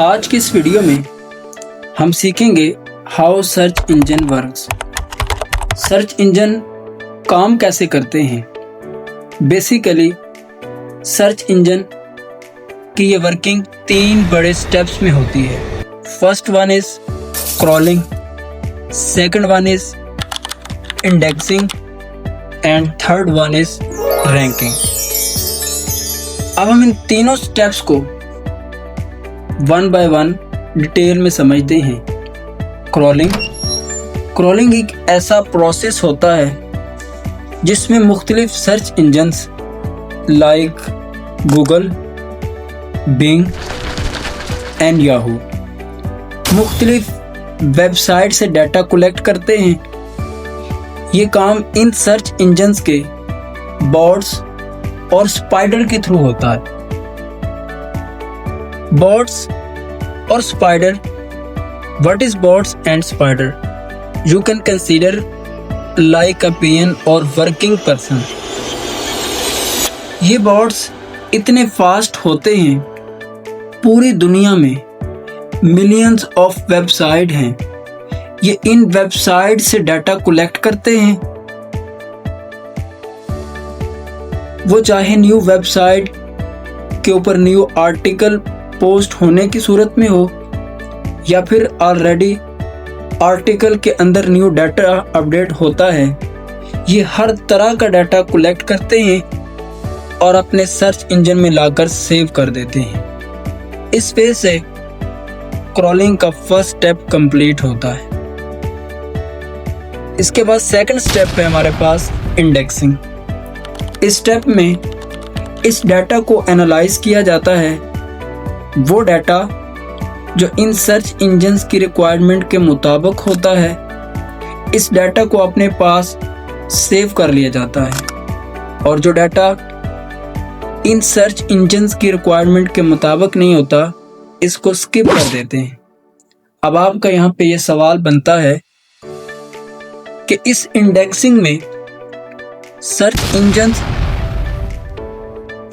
आज की इस वीडियो में हम सीखेंगे how search engine works. Search engine काम कैसे करते हैं। बेसिकली सर्च इंजन की ये वर्किंग 3 बड़े स्टेप्स में होती है। First one is crawling, second one is indexing and third one is ranking. अब हम इन तीनों स्टेप्स को वन बाय वन डिटेल में समझते हैं। क्रॉलिंग एक ऐसा प्रोसेस होता है जिसमें मुख्तलिफ search engines like Google, Bing and Yahoo मुख्तलिफ वेबसाइट से डाटा कलेक्ट करते हैं। ये काम इन सर्च इंजन्स के बॉट्स और स्पाइडर के थ्रू होता है। बॉट्स और spider, what is bots and spider? You can consider like a pen और वर्किंग पर्सन। ये बॉट्स इतने फास्ट होते हैं, पूरी दुनिया में मिलियंस ऑफ वेबसाइट हैं। ये इन वेबसाइट से डाटा कलेक्ट करते हैं। वो चाहे न्यू वेबसाइट के ऊपर न्यू आर्टिकल पोस्ट होने की सूरत में हो या फिर ऑलरेडी आर्टिकल के अंदर न्यू डाटा अपडेट होता है, ये हर तरह का डाटा कलेक्ट करते हैं और अपने सर्च इंजन में लाकर सेव कर देते हैं। इस वजह से क्रॉलिंग का फर्स्ट स्टेप कंप्लीट होता है। इसके बाद सेकंड स्टेप है हमारे पास इंडेक्सिंग। इस स्टेप में इस डाटा को एनालाइज किया जाता है। वो डाटा जो इन सर्च इंजन्स की रिक्वायरमेंट के मुताबिक होता है, इस डाटा को अपने पास सेव कर लिया जाता है। और जो डाटा इन सर्च इंजन्स की रिक्वायरमेंट के मुताबिक नहीं होता, इसको स्किप कर देते हैं। अब आपका यहाँ पे ये सवाल बनता है कि इस इंडेक्सिंग में सर्च इंजन्स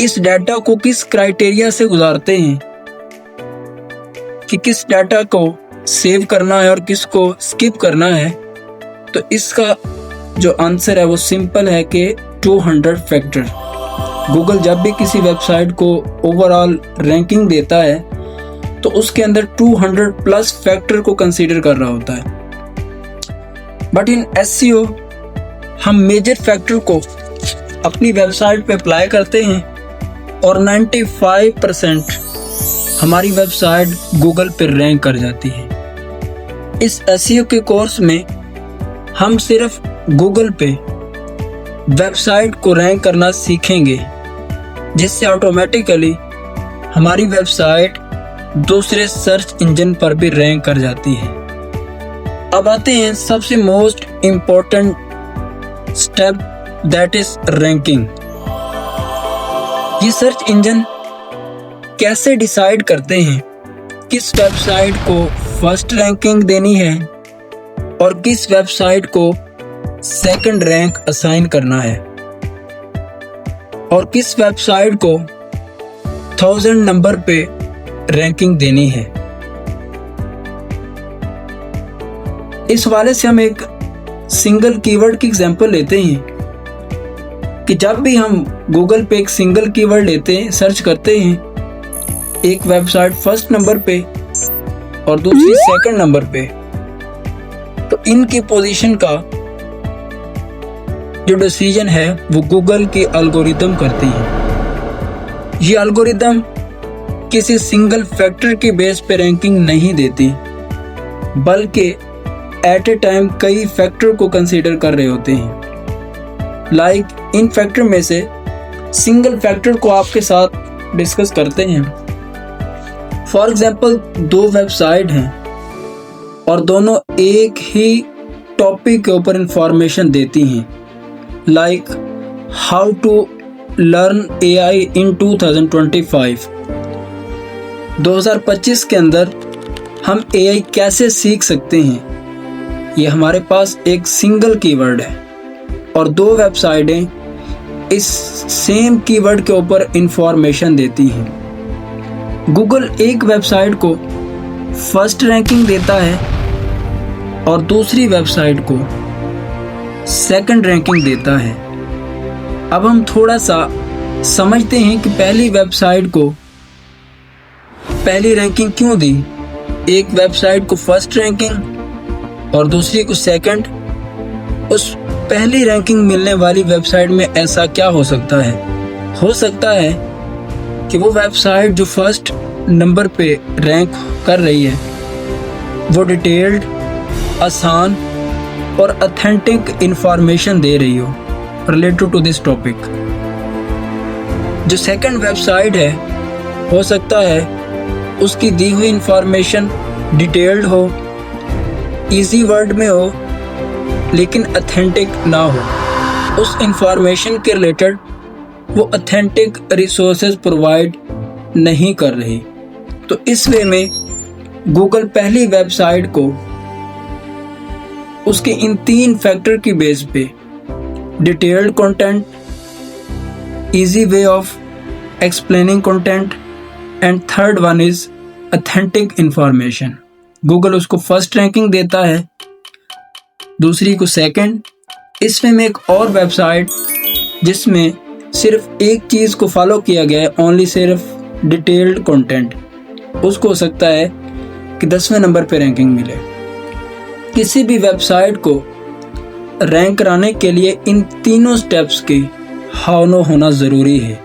इस डाटा को किस क्राइटेरिया से गुजारते हैं कि किस डाटा को सेव करना है और किसको स्किप करना है। तो इसका जो आंसर है वो सिंपल है कि 200 फैक्टर। गूगल जब भी किसी वेबसाइट को ओवरऑल रैंकिंग देता है तो उसके अंदर 200 प्लस फैक्टर को कंसीडर कर रहा होता है। बट इन एसईओ हम मेजर फैक्टर को अपनी वेबसाइट पे अप्लाई करते हैं और 95% हमारी वेबसाइट गूगल पे रैंक कर जाती है। इस एसईओ के कोर्स में हम सिर्फ गूगल पे वेबसाइट को रैंक करना सीखेंगे, जिससे ऑटोमेटिकली हमारी वेबसाइट दूसरे सर्च इंजन पर भी रैंक कर जाती है। अब आते हैं सबसे most important step, that is ranking. ये सर्च इंजन कैसे डिसाइड करते हैं किस वेबसाइट को फर्स्ट रैंकिंग देनी है और किस वेबसाइट को सेकंड रैंक असाइन करना है और किस वेबसाइट को 1000 नंबर पे रैंकिंग देनी है। इस वाले से हम एक सिंगल कीवर्ड की एग्जांपल लेते हैं कि जब भी हम गूगल पे एक सिंगल कीवर्ड लेते हैं, सर्च करते हैं, एक वेबसाइट फर्स्ट नंबर पे और दूसरी सेकंड नंबर पे, तो इनकी पोजीशन का जो डिसीजन है वो गूगल की एल्गोरिदम करती है। ये एल्गोरिदम किसी सिंगल फैक्टर के बेस पे रैंकिंग नहीं देती, बल्कि एट ए टाइम कई फैक्टर को कंसीडर कर रहे होते हैं। लाइक इन फैक्टर में से सिंगल फैक्टर को आपके साथ डिस्कस करते हैं। फॉर एग्जाम्पल 2 वेबसाइट हैं और दोनों एक ही टॉपिक के ऊपर इंफॉर्मेशन देती हैं, like how to learn AI in 2025। 2025 के अंदर हम AI कैसे सीख सकते हैं, ये हमारे पास एक सिंगल कीवर्ड है और 2 वेबसाइटें इस सेम कीवर्ड के ऊपर इंफॉर्मेशन देती हैं। गूगल एक वेबसाइट को फर्स्ट रैंकिंग देता है और दूसरी वेबसाइट को सेकंड रैंकिंग देता है। अब हम थोड़ा सा समझते हैं कि पहली वेबसाइट को पहली रैंकिंग क्यों दी। एक वेबसाइट को फर्स्ट रैंकिंग और दूसरी को सेकंड। उस पहली रैंकिंग मिलने वाली वेबसाइट में ऐसा क्या हो सकता है? हो सकता है कि वो वेबसाइट जो फर्स्ट नंबर पे रैंक कर रही है वो डिटेल्ड, आसान और ऑथेंटिक इंफॉर्मेशन दे रही हो रिलेटेड टू दिस टॉपिक। जो सेकंड वेबसाइट है हो सकता है उसकी दी हुई इंफॉर्मेशन डिटेल्ड हो, इजी वर्ड में हो, लेकिन ऑथेंटिक ना हो। उस इंफॉर्मेशन के रिलेटेड वो ऑथेंटिक रिसोर्सेज प्रोवाइड नहीं कर रही। तो इस वे में गूगल पहली वेबसाइट को उसके इन 3 फैक्टर की बेस पे detailed content, easy way of explaining content and third one is authentic information, Google उसको फर्स्ट रैंकिंग देता है, दूसरी को सेकंड। इसमें में एक और वेबसाइट जिसमें सिर्फ एक चीज़ को फॉलो किया गया है, ओनली सिर्फ डिटेल्ड कंटेंट, उसको हो सकता है कि 10वें नंबर पे रैंकिंग मिले। किसी भी वेबसाइट को रैंक कराने के लिए इन तीनों स्टेप्स की हाउ नो होना ज़रूरी है।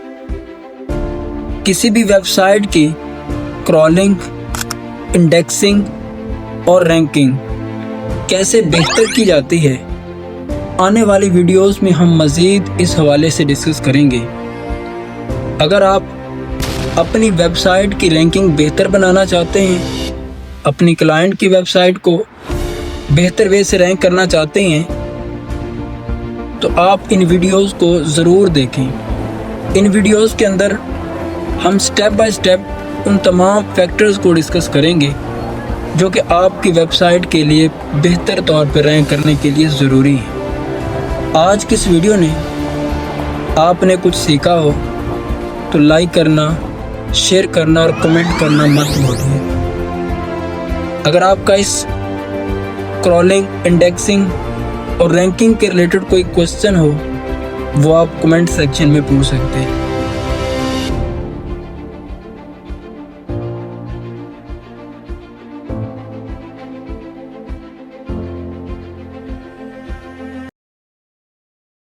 किसी भी वेबसाइट की क्रॉलिंग, इंडेक्सिंग और रैंकिंग कैसे बेहतर की जाती है, आने वाली वीडियोस में हम मज़ीद इस हवाले से डिस्कस करेंगे। अगर आप अपनी वेबसाइट की रैंकिंग बेहतर बनाना चाहते हैं, अपनी क्लाइंट की वेबसाइट को बेहतर वे से रैंक करना चाहते हैं, तो आप इन वीडियोस को ज़रूर देखें। इन वीडियोस के अंदर हम स्टेप बाय स्टेप उन तमाम फैक्टर्स को डिस्कस करेंगे जो कि आपकी वेबसाइट के लिए बेहतर तौर पर रैंक करने के लिए ज़रूरी है। आज की इस वीडियो ने आपने कुछ सीखा हो तो लाइक करना, शेयर करना और कमेंट करना मत भूलिए। अगर आपका इस क्रॉलिंग, इंडेक्सिंग और रैंकिंग के रिलेटेड कोई क्वेश्चन हो वो आप कमेंट सेक्शन में पूछ सकते हैं।